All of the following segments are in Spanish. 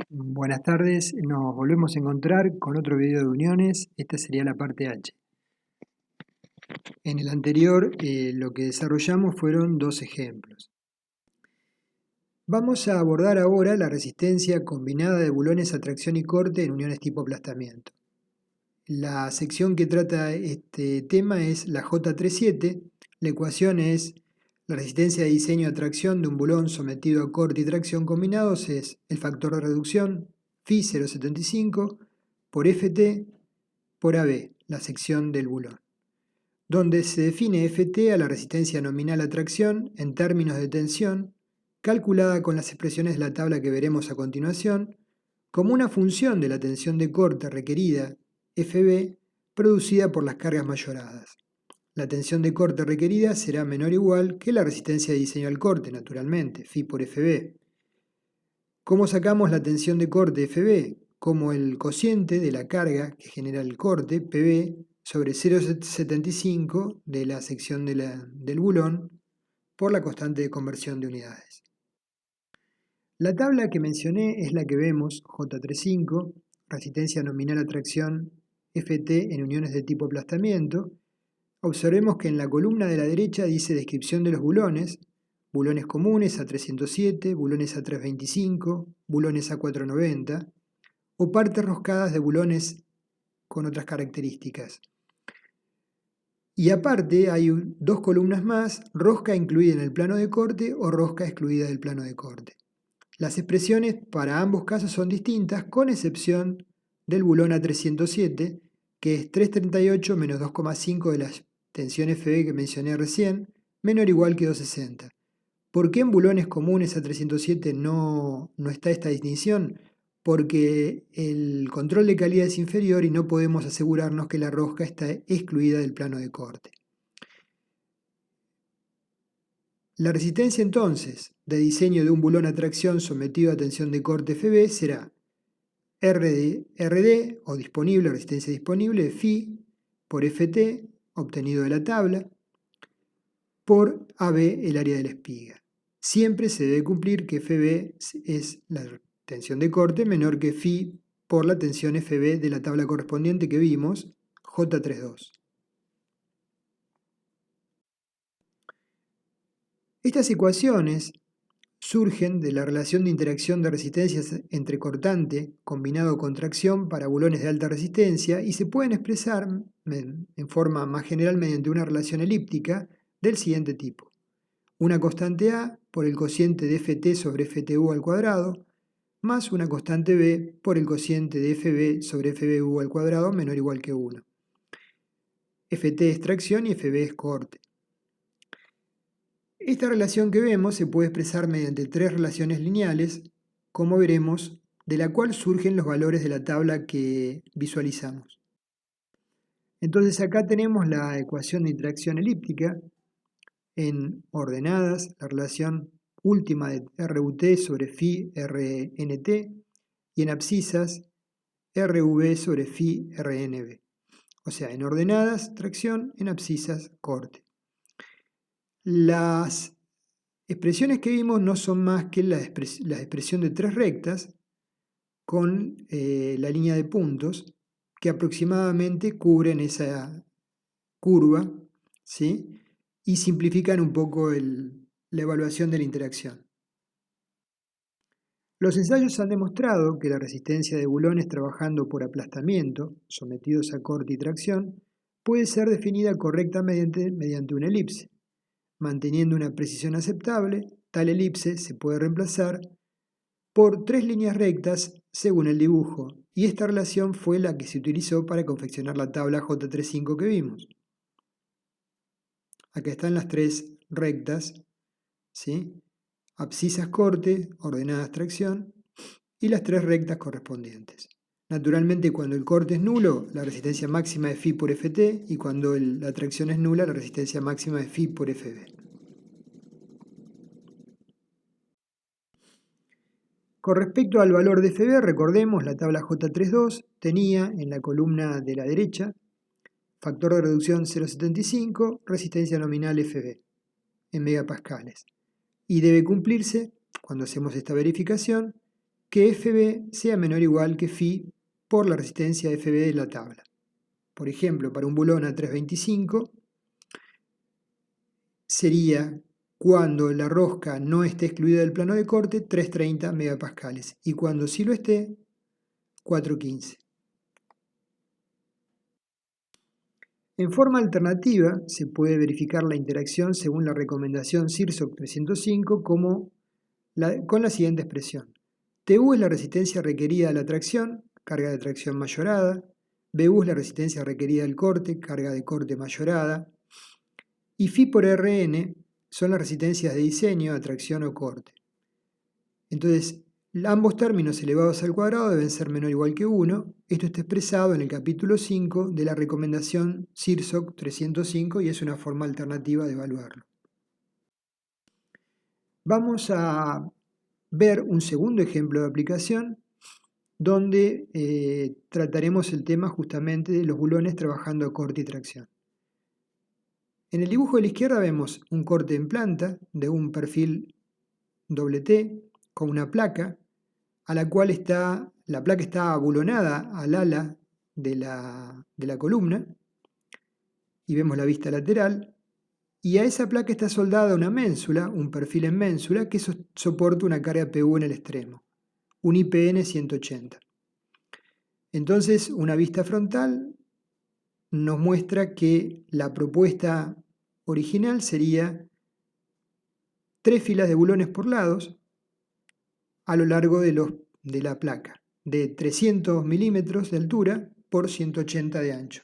Buenas tardes, nos volvemos a encontrar con otro video de uniones. Esta sería la parte H. En el anterior lo que desarrollamos fueron dos ejemplos. Vamos a abordar ahora la resistencia combinada de bulones a tracción y corte en uniones tipo aplastamiento. La sección que trata este tema es la J37. La ecuación es la resistencia de diseño a tracción de un bulón sometido a corte y tracción combinados es el factor de reducción Φ 0,75 por Ft por AB, la sección del bulón, donde se define Ft a la resistencia nominal a tracción en términos de tensión, calculada con las expresiones de la tabla que veremos a continuación, como una función de la tensión de corte requerida, Fb, producida por las cargas mayoradas. La tensión de corte requerida será menor o igual que la resistencia de diseño al corte, naturalmente, Φ por Fb. ¿Cómo sacamos la tensión de corte Fb? Como el cociente de la carga que genera el corte, Pb, sobre 0,75 de la sección del bulón por la constante de conversión de unidades. La tabla que mencioné es la que vemos, J35, resistencia nominal a tracción Ft en uniones de tipo aplastamiento. Observemos que en la columna de la derecha dice descripción de los bulones comunes A307, bulones A325, bulones A490, o partes roscadas de bulones con otras características. Y aparte hay dos columnas más, rosca incluida en el plano de corte o rosca excluida del plano de corte. Las expresiones para ambos casos son distintas, con excepción del bulón A307, que es 338 menos 2,5 de la tensión Fb que mencioné recién, menor o igual que 260. ¿Por qué en bulones comunes A307 no está esta distinción? Porque el control de calidad es inferior y no podemos asegurarnos que la rosca está excluida del plano de corte. La resistencia entonces de diseño de un bulón a tracción sometido a tensión de corte Fb será RD o disponible, resistencia disponible, Φ por Ft, obtenido de la tabla, por AB, el área de la espiga. Siempre se debe cumplir que Fb es la tensión de corte menor que Φ por la tensión Fb de la tabla correspondiente que vimos, J32. Estas ecuaciones surgen de la relación de interacción de resistencias entre cortante combinado con tracción para bulones de alta resistencia y se pueden expresar en forma más general mediante una relación elíptica del siguiente tipo. Una constante A por el cociente de Ft sobre Ftu al cuadrado, más una constante B por el cociente de Fb sobre Fbu al cuadrado menor o igual que 1. Ft es tracción y Fb es corte. Esta relación que vemos se puede expresar mediante tres relaciones lineales, como veremos, de la cual surgen los valores de la tabla que visualizamos. Entonces acá tenemos la ecuación de interacción elíptica en ordenadas, la relación última de RUT sobre Φ RNT, y en abscisas RV sobre Φ RNB. O sea, en ordenadas, tracción, en abscisas, corte. Las expresiones que vimos no son más que la expresión de tres rectas con la línea de puntos que aproximadamente cubren esa curva, ¿sí? Y simplifican un poco la evaluación de la interacción. Los ensayos han demostrado que la resistencia de bulones trabajando por aplastamiento, sometidos a corte y tracción, puede ser definida correctamente mediante una elipse. Manteniendo una precisión aceptable, tal elipse se puede reemplazar por tres líneas rectas según el dibujo, y esta relación fue la que se utilizó para confeccionar la tabla J35 que vimos. Acá están las tres rectas, ¿sí? Abscisas corte, ordenadas tracción, y las tres rectas correspondientes. Naturalmente, cuando el corte es nulo, la resistencia máxima es Φ por Ft, y cuando la tracción es nula, la resistencia máxima es Φ por Fb. Con respecto al valor de Fb, recordemos, la tabla J32 tenía en la columna de la derecha factor de reducción 0,75, resistencia nominal Fb en megapascales. Y debe cumplirse, cuando hacemos esta verificación, que FB sea menor o igual que Φ por la resistencia FB de la tabla. Por ejemplo, para un bulón a 325 sería, cuando la rosca no esté excluida del plano de corte, 330 megapascales, y cuando sí lo esté, 415. En forma alternativa, se puede verificar la interacción según la recomendación SIRSOC 305 con la siguiente expresión. TU es la resistencia requerida a la tracción, carga de tracción mayorada. BU es la resistencia requerida al corte, carga de corte mayorada. Y Φ por Rn son las resistencias de diseño, atracción o corte. Entonces, ambos términos elevados al cuadrado deben ser menor o igual que 1. Esto está expresado en el capítulo 5 de la recomendación SIRSOC 305 y es una forma alternativa de evaluarlo. Vamos a ver un segundo ejemplo de aplicación donde trataremos el tema justamente de los bulones trabajando a corte y tracción. En el dibujo de la izquierda vemos un corte en planta de un perfil T con una placa, a la cual la placa está abulonada al ala de la columna, y vemos la vista lateral, y a esa placa está soldada una ménsula, un perfil en ménsula, que soporta una carga PU en el extremo, un IPN 180. Entonces, una vista frontal nos muestra que la propuesta original sería 3 filas de bulones por lados a lo largo de la placa, de 300 milímetros de altura por 180 de ancho.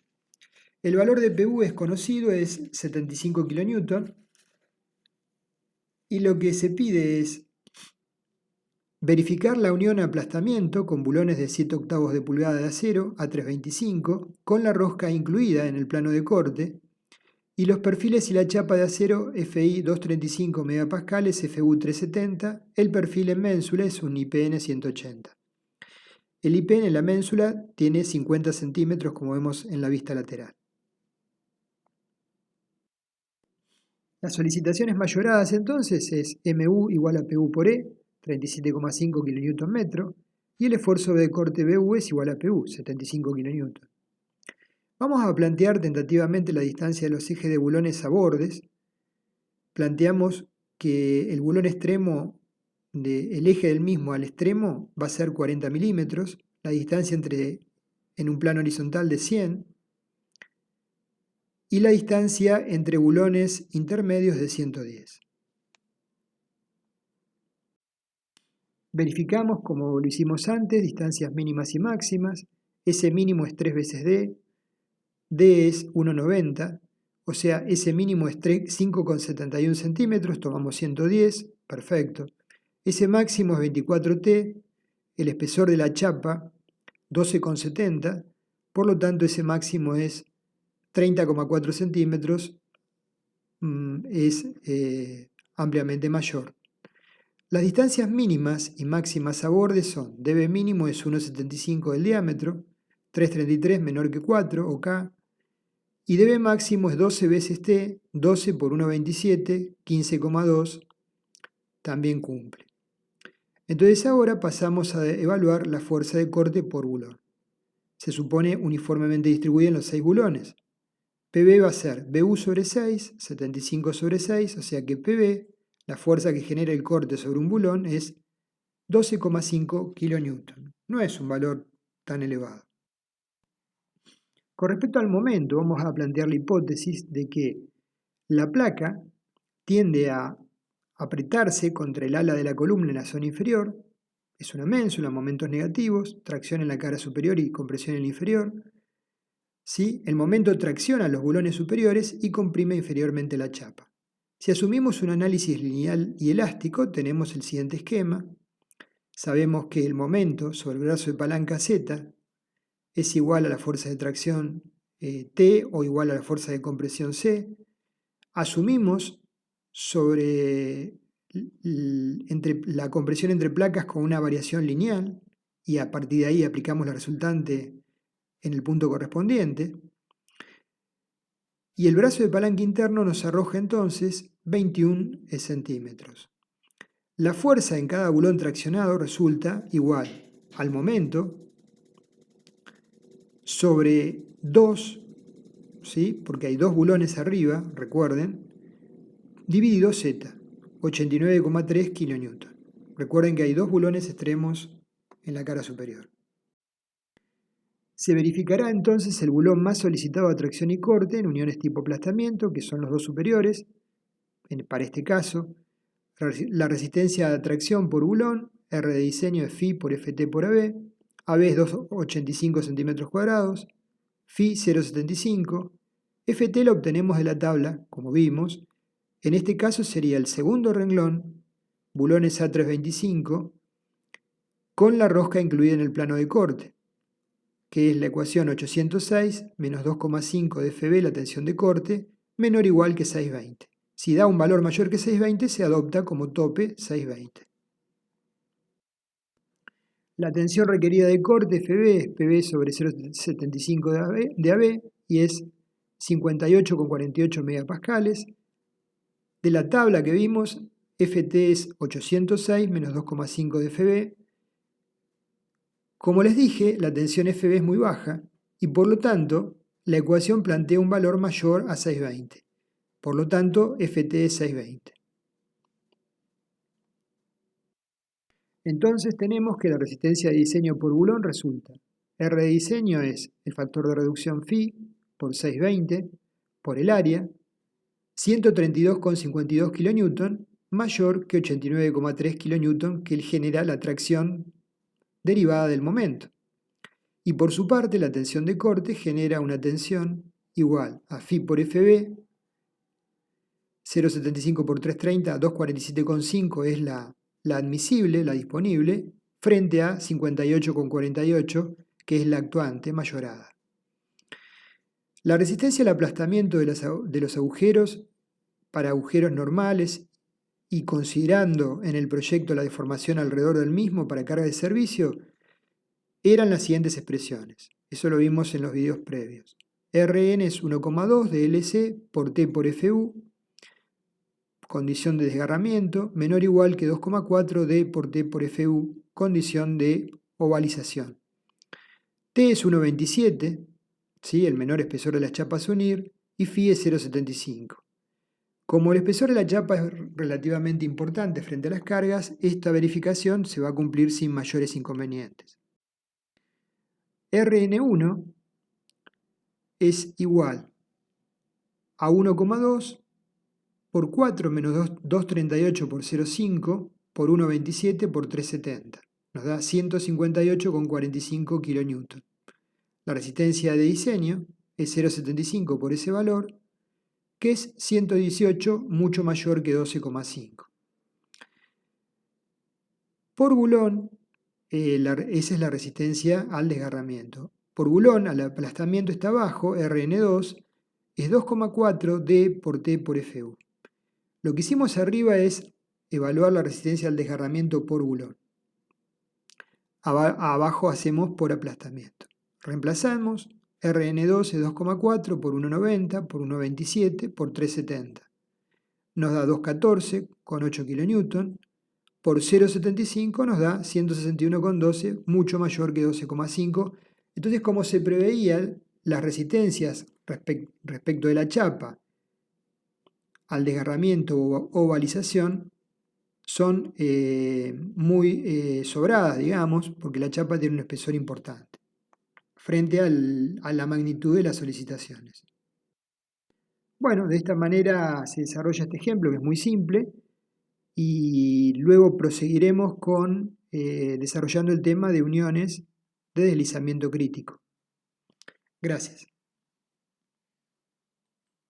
El valor de PU es conocido, es 75 kN, y lo que se pide es verificar la unión aplastamiento con bulones de 7/8 de pulgada de acero a 325 con la rosca incluida en el plano de corte, y los perfiles y la chapa de acero FI 235 megapascales, FU 370, el perfil en ménsula es un IPN 180. El IPN en la ménsula tiene 50 centímetros, como vemos en la vista lateral. Las solicitaciones mayoradas entonces es MU igual a PU por E, 37,5 kN, y el esfuerzo de corte BU es igual a PU, 75 kN. Vamos a plantear tentativamente la distancia de los ejes de bulones a bordes. Planteamos que el bulón extremo, el eje del mismo al extremo, va a ser 40 milímetros, la distancia en un plano horizontal de 100, y la distancia entre bulones intermedios de 110. Verificamos, como lo hicimos antes, distancias mínimas y máximas. S mínimo es 3 veces D, D es 1,90, o sea, S mínimo es 5,71 centímetros, tomamos 110, perfecto. S máximo es 24T, el espesor de la chapa 12,70, por lo tanto ese máximo es 30,4 centímetros, es ampliamente mayor. Las distancias mínimas y máximas a borde son: dB mínimo es 1,75 del diámetro, 3,33 menor que 4, o K, y dB máximo es 12 veces T, 12 por 1,27, 15,2, también cumple. Entonces ahora pasamos a evaluar la fuerza de corte por bulón. Se supone uniformemente distribuida en los 6 bulones. PB va a ser BU sobre 6, 75 sobre 6, o sea que PB, la fuerza que genera el corte sobre un bulón, es 12,5 kN. No es un valor tan elevado. Con respecto al momento, vamos a plantear la hipótesis de que la placa tiende a apretarse contra el ala de la columna en la zona inferior. Es una ménsula, momentos negativos, tracción en la cara superior y compresión en la inferior. ¿Sí? El momento tracciona los bulones superiores y comprime inferiormente la chapa. Si asumimos un análisis lineal y elástico, tenemos el siguiente esquema. Sabemos que el momento sobre el brazo de palanca Z es igual a la fuerza de tracción T o igual a la fuerza de compresión C. Asumimos sobre la compresión entre placas con una variación lineal y a partir de ahí aplicamos la resultante en el punto correspondiente. Y el brazo de palanca interno nos arroja entonces 21 centímetros. La fuerza en cada bulón traccionado resulta igual al momento sobre 2, ¿sí? Porque hay 2 bulones arriba, recuerden, dividido Z, 89,3 kN. Recuerden que hay 2 bulones extremos en la cara superior. Se verificará entonces el bulón más solicitado a tracción y corte en uniones tipo aplastamiento, que son los 2 superiores. Para este caso, la resistencia de tracción por bulón, R de diseño es Φ por Ft por AB, AB es 2,85 cm², Φ 0,75, Ft lo obtenemos de la tabla, como vimos. En este caso sería el segundo renglón, bulones A325, con la rosca incluida en el plano de corte, que es la ecuación 806 menos 2,5 de Fb, la tensión de corte, menor o igual que 620. Si da un valor mayor que 620, se adopta como tope 620. La tensión requerida de corte Fb es Pb sobre 0,75 de AB y es 58,48 megapascales. De la tabla que vimos, Ft es 806 menos 2,5 de Fb. Como les dije, la tensión Fb es muy baja y por lo tanto la ecuación plantea un valor mayor a 620. Por lo tanto, Ft es 620. Entonces tenemos que la resistencia de diseño por bulón resulta R de diseño es el factor de reducción Φ por 620 por el área, 132,52 kN mayor que 89,3 kN que genera la tracción derivada del momento. Y por su parte la tensión de corte genera una tensión igual a Φ por Fb, 0,75 por 330, 247,5 es la admisible, la disponible, frente a 58,48, que es la actuante, mayorada. La resistencia al aplastamiento de los agujeros para agujeros normales y considerando en el proyecto la deformación alrededor del mismo para carga de servicio, eran las siguientes expresiones. Eso lo vimos en los videos previos. Rn es 1,2 de LC por T por Fu, condición de desgarramiento, menor o igual que 2,4 D por T por Fu, condición de ovalización. T es 1,27, ¿sí? El menor espesor de las chapas a unir, y Φ es 0,75. Como el espesor de la chapa es relativamente importante frente a las cargas, esta verificación se va a cumplir sin mayores inconvenientes. Rn1 es igual a 1,2 por 4 menos 238 por 0,5 por 1,27 por 370. Nos da 158,45 kN. La resistencia de diseño es 0,75 por ese valor, que es 118, mucho mayor que 12,5. Por bulón, esa es la resistencia al desgarramiento. Por bulón, al aplastamiento está abajo, Rn2 es 2,4 D por T por Fu. Lo que hicimos arriba es evaluar la resistencia al desgarramiento por bulón. Abajo hacemos por aplastamiento. Reemplazamos, Rn2 es 2,4 por 1,90 por 1,27 por 370. Nos da 2,14 con 8 kN. Por 0,75 nos da 161,12, mucho mayor que 12,5. Entonces, como se preveía, las resistencias respecto de la chapa al desgarramiento o ovalización son muy sobradas, digamos, porque la chapa tiene un espesor importante frente a la magnitud de las solicitaciones. Bueno, de esta manera se desarrolla este ejemplo que es muy simple y luego proseguiremos con desarrollando el tema de uniones de deslizamiento crítico. Gracias.